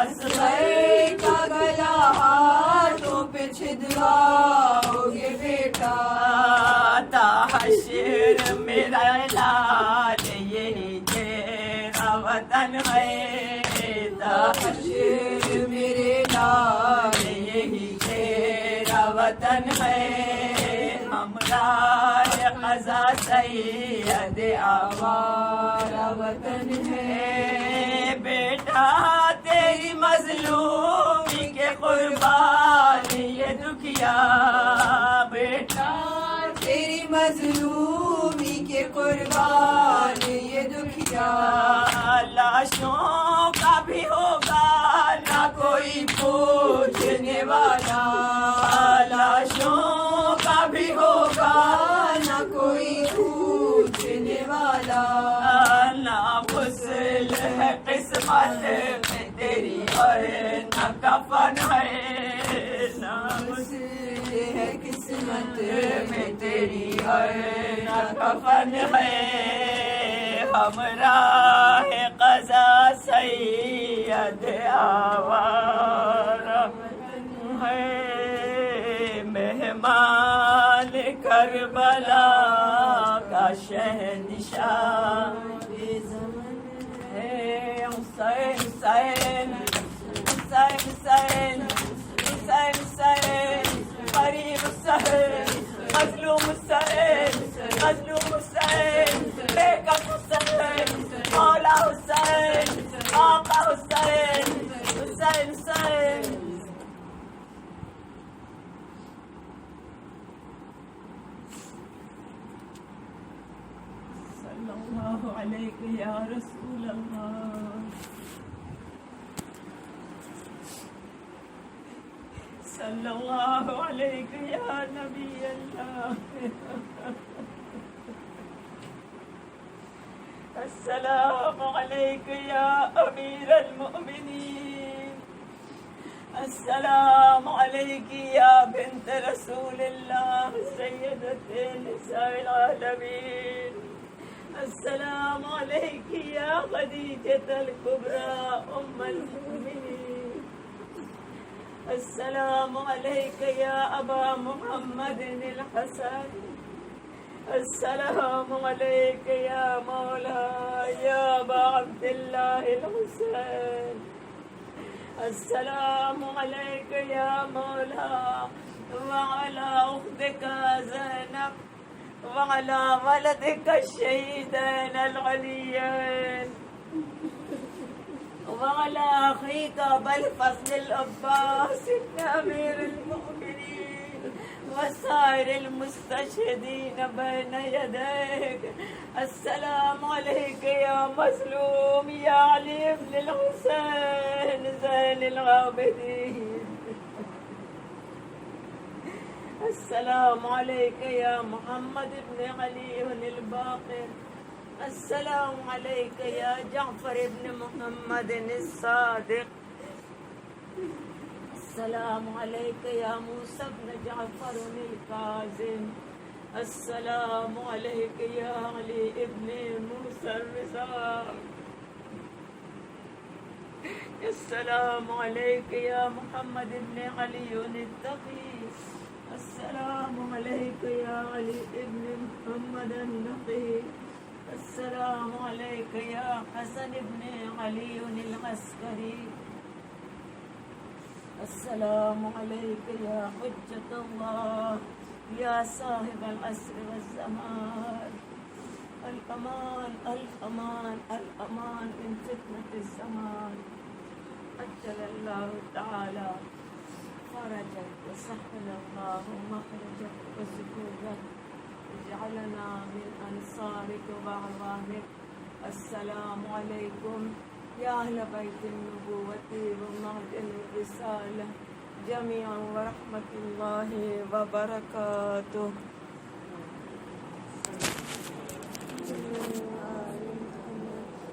Speaker 1: اصغر کا گلا ہاتھوں پہ چھدواؤ گے بیٹا،
Speaker 2: تا حشر میرا لال یہی تیرا وطن ہے، تا
Speaker 1: حشر میرے لال
Speaker 2: یہی تیرا وطن ہے، ہمراہ قضا سید آوارہ وطن ہے، بیٹا تیری مظلومی کے قربان یہ دکھیا، بیٹا
Speaker 1: تیری مظلومی کے قربان یہ دکھیا،
Speaker 2: لاشوں کا بھی ہوگا نہ کوئی پوچھنے والا، لاشوں کا بھی ہوگا
Speaker 1: نہ کوئی پوچھنے والا،
Speaker 2: نہ غسل ہے قسمت میں تیری اور نہ کفن ہے، نہ
Speaker 1: غسل ہے قسمت
Speaker 2: میں تیری اور نہ کفن ہے، ہمراہ قضا سید آوارہ ہے، مہمان کربلا کا شہنشاہ ہے، حسین حسین حسین حسین حسین حسین قریب حسین مظلوم حسین مظلوم حسین بیکت حسین مولا حسین آقا حسین حسین حسین، صلی اللہ علیہ یا رسول اللہ، صلی اللہ علیہ یا نبی اللہ، السلام علیک یا امیر المؤمنین، السلام علیک یا بنت رسول اللہ سیدۃ نساء العالمین، السلام علیک یا خدیجۃ الکبریٰ ام المؤمنین، السلام علیک یا ابا محمد الحسن، السلام علیک یا مولا یا ابا عبداللہ الحسین، السلام علیک یا مولا وعلی اختک زینب وعلی ولدک الشہیدین العلیین وعلی اخیک بالفضل العباس ابن امیر المؤمنین وسائر المستشهدين بين يديك. السلام عليك يا مظلوم يا علي بن الحسين زين العابدين. السلام عليك يا محمد بن علي الباقر. السلام عليك يا جعفر بن محمد الصادق. السلام عليك يا موسى بن جعفر الكاظم. السلام عليك يا علي بن موسى الرضا. السلام عليك يا محمد بن علي التقي. السلام عليك يا علي بن محمد النقي. السلام عليك يا حسن بن علي العسكري. السلام عليك يا حجة الله يا صاحب العصر والزمان. الأمان الأمان الأمان من فتنة الزمان. أجل الله تعالى فرجك وسهل الله مخرجك وسكوتك. اجعلنا من أنصارك وأعوانك. السلام عليكم يا أهل بيت النبوة ومعدن الرسالة جميعا ورحمة الله وبركاته.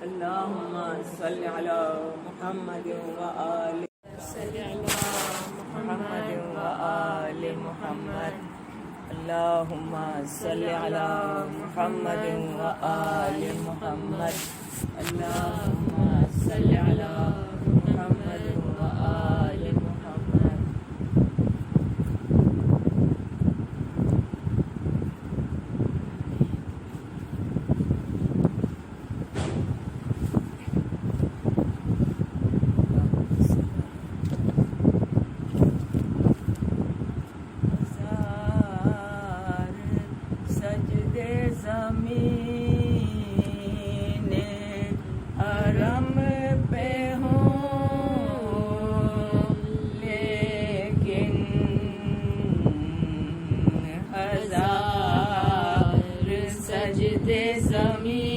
Speaker 2: اللهم صل على محمد وآل محمد وآل محمد. اللهم صل على محمد وآل محمد. اللهم صل على محمد وآل محمد. سجدے زمین حرم پہ ہوں لیکن ہزار سجدے زمین